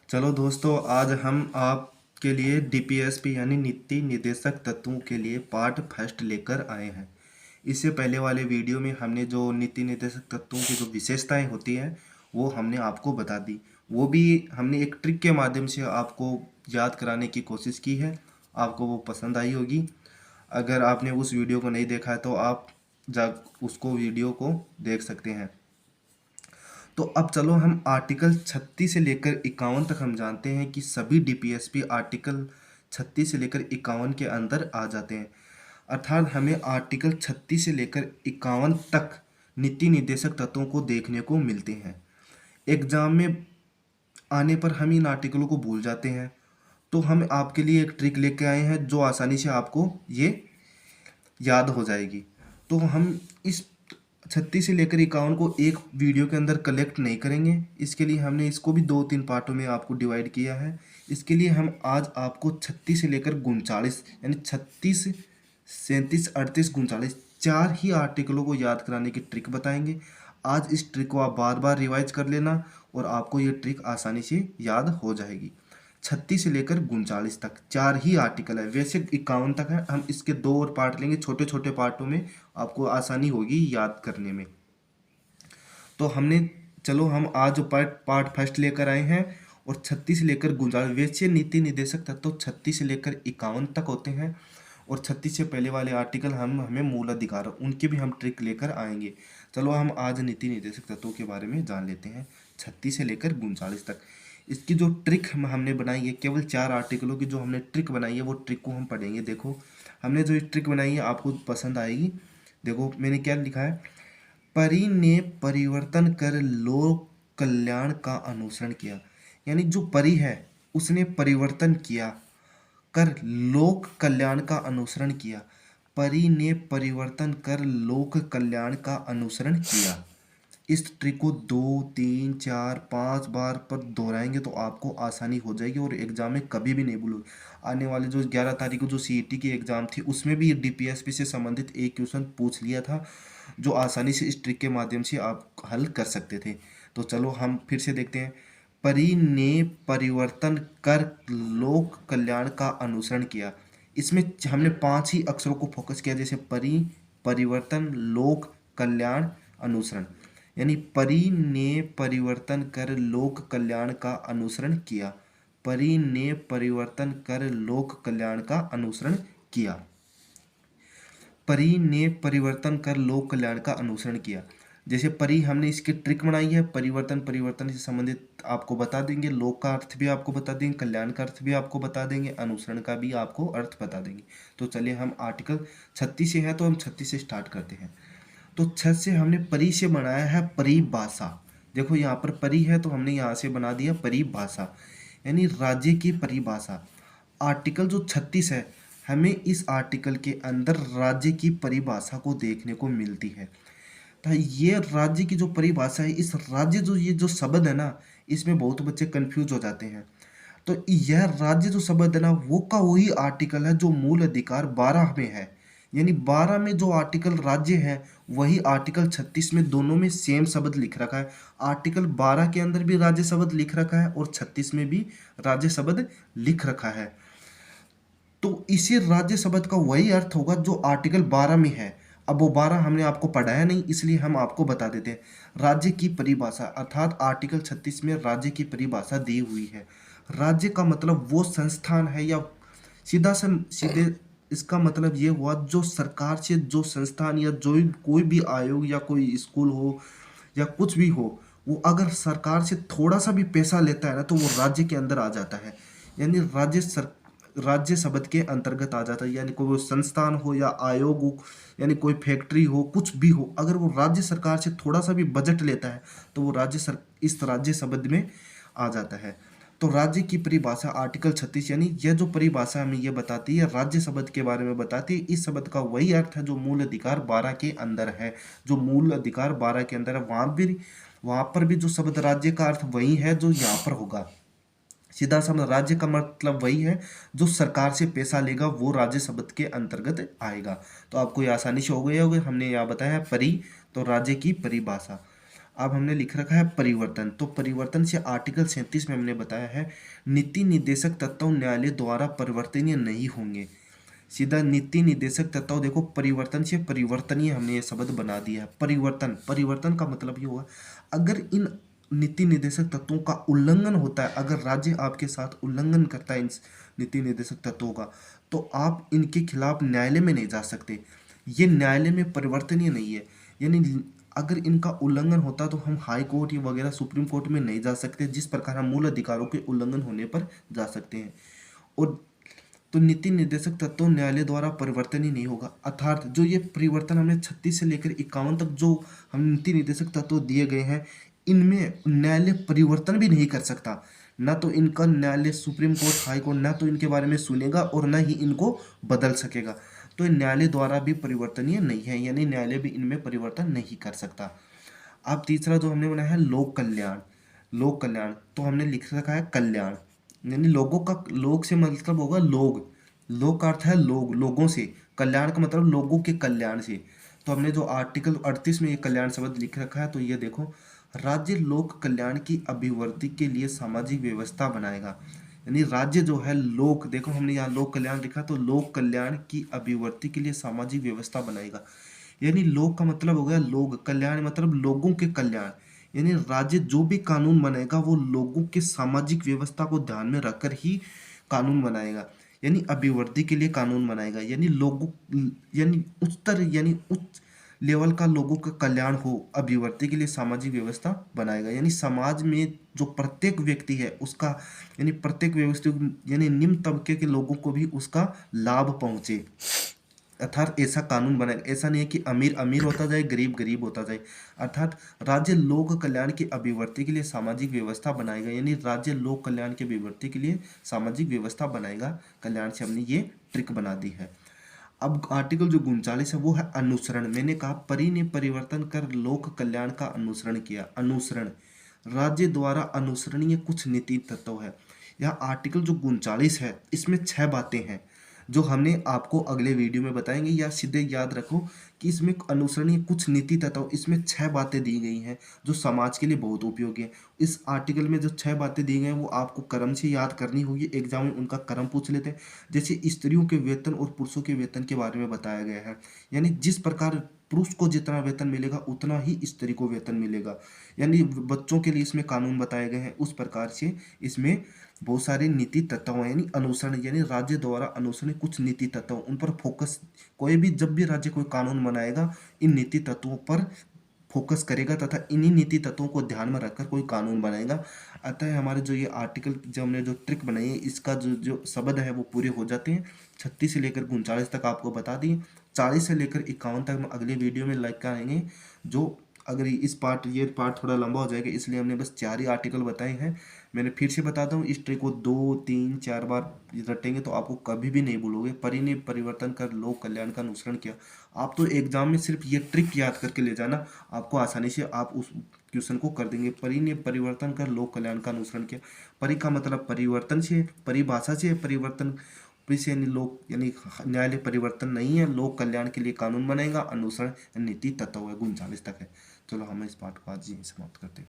चलो दोस्तों, आज हम आपके लिए डीपीएसपी यानी नीति निर्देशक तत्वों के लिए पार्ट फर्स्ट लेकर आए हैं। इससे पहले वाले वीडियो में हमने जो नीति निर्देशक तत्वों की जो विशेषताएं होती हैं वो हमने आपको बता दी। वो भी हमने एक ट्रिक के माध्यम से आपको याद कराने की कोशिश की है। आपको वो पसंद आई होगी। अगर आपने उस वीडियो को नहीं देखा है तो आप जा उसको वीडियो को देख सकते हैं। तो अब चलो हम आर्टिकल 36 से लेकर 51 तक हम जानते हैं कि सभी डीपीएसपी आर्टिकल 36 से लेकर 51 के अंदर आ जाते हैं। अर्थात हमें आर्टिकल 36 से लेकर 51 तक नीति निर्देशक तत्वों को देखने को मिलते हैं। एग्जाम में आने पर हम इन आर्टिकलों को भूल जाते हैं, तो हम आपके लिए एक ट्रिक लेके आए हैं जो आसानी से आपको ये याद हो जाएगी। तो हम इस 36 से लेकर 51 को एक वीडियो के अंदर कलेक्ट नहीं करेंगे। इसके लिए हमने इसको भी 2-3 पार्टों में आपको डिवाइड किया है। इसके लिए हम आज आपको 36 से लेकर 39 यानी 36, 37, 38, 39 चार ही आर्टिकलों को याद कराने की ट्रिक बताएंगे। आज इस ट्रिक को आप बार बार रिवाइज कर लेना और आपको ये ट्रिक आसानी से याद हो जाएगी। 36 से लेकर 39 तक चार ही आर्टिकल है। वैसे 51 तक है। हम इसके दो और पार्ट लेंगे, छोटे छोटे पार्टों में आपको आसानी होगी याद करने में। तो चलो हम आज जो पार्ट फर्स्ट लेकर आए हैं और 36 से लेकर 39। वैसे नीति निर्देशक तत्व तो 36 से लेकर 51 तक होते हैं और 36 से पहले वाले आर्टिकल हमें मूल अधिकार उनके भी हम ट्रिक लेकर आएंगे। चलो हम आज नीति निर्देशक तत्वों के बारे में जान लेते हैं 36 से लेकर 39 तक। इसकी जो ट्रिक हमने बनाई है, केवल चार आर्टिकलों की जो हमने ट्रिक बनाई है वो ट्रिक को हम पढ़ेंगे। देखो हमने जो ट्रिक बनाई है आपको पसंद आएगी। देखो मैंने क्या लिखा है, परी ने परिवर्तन कर लोक कल्याण का अनुसरण किया। यानी जो परी है उसने परिवर्तन किया कर लोक कल्याण का अनुसरण किया। परी ने परिवर्तन कर लोक कल्याण का अनुसरण किया। इस ट्रिक को 2, 3, 4, 5 बार पर दोहराएंगे तो आपको आसानी हो जाएगी और एग्जाम में कभी भी नहीं भूलोगे। आने वाले जो 11 तारीख को जो सीईटी की एग्जाम थी उसमें भी डीपीएसपी से संबंधित एक क्वेश्चन पूछ लिया था जो आसानी से इस ट्रिक के माध्यम से आप हल कर सकते थे। तो चलो हम फिर से देखते हैं। परी ने परिवर्तन कर लोक कल्याण का अनुसरण किया। इसमें हमने 5 ही अक्षरों को फोकस किया, जैसे परी, परिवर्तन, लोक, कल्याण, अनुसरण। यानी परी ने परिवर्तन कर लोक कल्याण का अनुसरण किया। परी ने परिवर्तन कर लोक कल्याण का अनुसरण किया। परी ने परिवर्तन कर लोक कल्याण का अनुसरण किया। जैसे परी हमने इसकी ट्रिक बनाई है, परिवर्तन से संबंधित आपको बता देंगे, लोक का अर्थ भी आपको बता देंगे, कल्याण का अर्थ भी आपको बता देंगे, अनुसरण का भी आपको अर्थ बता देंगे। तो चलिए हम आर्टिकल 36 से है तो हम 36 से स्टार्ट करते हैं। तो 6 से हमने परी से बनाया है परिभाषा। देखो यहाँ पर परी है तो हमने यहाँ से बना दिया परिभाषा, यानी राज्य की परिभाषा। आर्टिकल जो 36 है हमें इस आर्टिकल के अंदर राज्य की परिभाषा को देखने को मिलती है। तो ये राज्य की जो परिभाषा है, इस राज्य जो ये जो शब्द है ना, इसमें बहुत बच्चे कंफ्यूज हो जाते हैं। तो यह राज्य जो शब्द है ना वो का वही आर्टिकल है जो मूल अधिकार 12 में है। यानी 12 में जो आर्टिकल राज्य है वही आर्टिकल 36 में, दोनों में सेम शब्द लिख रखा है। आर्टिकल 12 के अंदर भी राज्य शब्द लिख रखा है और 36 में भी राज्य शब्द लिख रखा है। तो इसी राज्य शब्द का वही अर्थ होगा जो आर्टिकल 12 में है। अब वो 12 हमने आपको पढ़ाया नहीं इसलिए हम आपको बता देते हैं। राज्य की परिभाषा अर्थात आर्टिकल 36 में राज्य की परिभाषा दी हुई है। राज्य का मतलब वो संस्थान है, या सीधे इसका मतलब ये हुआ जो सरकार से जो संस्थान या जो कोई भी आयोग या कोई स्कूल हो या कुछ भी हो, वो अगर सरकार से थोड़ा सा भी पैसा लेता है ना तो वो राज्य के अंदर आ जाता है। यानी राज्य शब्द के अंतर्गत आ जाता है। यानी कोई संस्थान हो या आयोग हो, यानी कोई फैक्ट्री हो, कुछ भी हो, अगर वो राज्य सरकार से थोड़ा सा भी बजट लेता है तो वो इस राज्य शब्द में आ जाता है। तो राज्य की परिभाषा आर्टिकल 36, यानी यह जो परिभाषा हमें ये बताती है राज्य शब्द के बारे में बताती है। इस शब्द का वही अर्थ है जो मूल अधिकार 12 के अंदर है। जो मूल अधिकार 12 के अंदर है वहां पर भी जो शब्द राज्य का अर्थ वही है जो यहाँ पर होगा। सीधा सा राज्य का मतलब वही है जो सरकार से पैसा लेगा, वो राज्य शब्द के अंतर्गत आएगा। तो आपको ये आसानी से हो गया होगा। हमने यहाँ बताया परी, तो राज्य की परिभाषा। अब हमने लिख रखा है परिवर्तन। तो परिवर्तन से आर्टिकल 37 में हमने बताया है नीति निर्देशक तत्व न्यायालय द्वारा परिवर्तनीय नहीं होंगे। सीधा नीति निर्देशक तत्व देखो, परिवर्तन से परिवर्तनीय हमने ये शब्द बना दिया है। परिवर्तन, परिवर्तन का मतलब ये हुआ अगर इन नीति निर्देशक तत्वों का उल्लंघन होता है, अगर राज्य आपके साथ उल्लंघन करता है इन नीति निर्देशक तत्वों का, तो आप इनके खिलाफ न्यायालय में नहीं जा सकते। ये न्यायालय में परिवर्तनीय नहीं है, यानी अगर इनका उल्लंघन होता तो हम हाई कोर्ट या वगैरह सुप्रीम कोर्ट में नहीं जा सकते, जिस प्रकार हम मूल अधिकारों के उल्लंघन होने पर जा सकते हैं। और तो नीति निर्देशक तत्व न्यायालय द्वारा परिवर्तन ही नहीं होगा। अर्थात जो ये परिवर्तन हमने 36 से लेकर 51 तक जो हम नीति निर्देशक तत्व दिए गए हैं, इनमें न्यायालय परिवर्तन भी नहीं कर सकता। ना तो इनका न्यायालय सुप्रीम कोर्ट, हाई कोर्ट ना तो इनके बारे में सुनेगा और ना ही इनको बदल सकेगा। तो न्यायालय द्वारा भी परिवर्तनीय नहीं है, यानी न्यायालय भी इनमें परिवर्तन नहीं कर सकता। अब तीसरा जो हमने बनाया है लोक कल्याण। लोक कल्याण तो हमने लिख रखा है कल्याण, यानी लोगों का, लोग से मतलब होगा लोग, लोक का अर्थ है लोग, लोगों से, कल्याण का मतलब लोगों के कल्याण से। तो हमने जो आर्टिकल 38 में ये कल्याण शब्द लिख रखा है, तो ये देखो, राज्य लोक कल्याण की अभिवृद्धि के लिए सामाजिक व्यवस्था बनाएगा। यानी राज्य जो है लोक, देखो हमने यहाँ लोक कल्याण लिखा, तो लोक कल्याण की अभिवृद्धि के लिए सामाजिक व्यवस्था बनाएगा। यानी लोक का मतलब हो गया लोग, कल्याण मतलब लोगों के कल्याण, यानी राज्य जो भी कानून बनाएगा वो लोगों के सामाजिक व्यवस्था को ध्यान में रखकर ही कानून बनाएगा। यानी अभिवृद्धि के लिए कानून बनाएगा, यानी लोगों, यानी उच्चतर, यानी उच्च लेवल का लोगों का कल्याण हो, अभिवृद्धि के लिए सामाजिक व्यवस्था बनाएगा। यानी समाज में जो प्रत्येक व्यक्ति है उसका, यानी प्रत्येक व्यक्ति, यानी निम्न तबके के लोगों को भी उसका लाभ पहुंचे, अर्थात ऐसा कानून बनाए। ऐसा नहीं है कि अमीर अमीर होता जाए, गरीब गरीब होता जाए। अर्थात राज्य लोक कल्याण की अभिवृद्धि के लिए सामाजिक व्यवस्था बनाएगा, यानी राज्य लोक कल्याण की अभिवृद्धि के लिए सामाजिक व्यवस्था बनाएगा। कल्याण से हमने ये ट्रिक बना दी है। अब आर्टिकल जो 39 है वो है अनुसरण। मैंने कहा परि ने परिवर्तन कर लोक कल्याण का अनुसरण किया। अनुसरण, राज्य द्वारा अनुसरणीय कुछ नीति तत्व है। यह आर्टिकल जो 39 है इसमें 6 बातें हैं जो हमने आपको अगले वीडियो में बताएंगे, या सीधे याद रखो कि इसमें अनुसरणीय कुछ नीति तत्व, इसमें 6 बातें दी गई हैं जो समाज के लिए बहुत उपयोगी है। इस आर्टिकल में जो 6 बातें दी गई हैं वो आपको क्रम से याद करनी होगी। एग्जाम में उनका क्रम पूछ लेते हैं। जैसे स्त्रियों के वेतन और पुरुषों के वेतन के बारे में बताया गया है, यानी जिस प्रकार पुरुष को जितना वेतन मिलेगा उतना ही स्त्री को वेतन मिलेगा। यानी बच्चों के लिए इसमें कानून बताए गए हैं, उस प्रकार से इसमें बहुत सारे नीति तत्व हैं। यानी अनुसरण, यानी राज्य द्वारा अनुसरण कुछ नीति तत्व, उन पर फोकस, कोई भी जब भी राज्य कोई कानून बनाएगा इन नीति तत्वों पर फोकस करेगा तथा इन्हीं नीति तत्वों को ध्यान में रखकर कोई कानून बनाएगा। अतः हमारे जो ये आर्टिकल, जो हमने जो ट्रिक बनाई है, इसका जो जो शब्द है वो पूरे हो जाते हैं। 36 से लेकर 39 तक आपको बता दिए। 40 से लेकर 51 तक हम अगले वीडियो में लाइक करेंगे। जो अगर इस पार्ट, ये पार्ट थोड़ा लंबा हो जाएगा, इसलिए हमने बस 4 ही आर्टिकल बताए हैं। मैंने फिर से बताता हूँ, इस ट्रिक को 2, 3, 4 बार रटेंगे तो आपको कभी भी नहीं भूलोगे। परि ने परिवर्तन कर लोक कल्याण का अनुसरण किया। आप तो एग्जाम में सिर्फ ये ट्रिक याद करके ले जाना, आपको आसानी से आप उस क्वेश्चन को कर देंगे। परि ने परिवर्तन कर लोक कल्याण का अनुसरण किया। परि का मतलब परिवर्तन से, परिभाषा से परिवर्तन से, यानी लोक, यानी न्यायालय परिवर्तन नहीं है, लोक कल्याण के लिए कानून बनेगा। अनुसरण नीति तत्व है, 39 तक है। चलो हम इस पाठ को आज यहीं समाप्त करते हैं।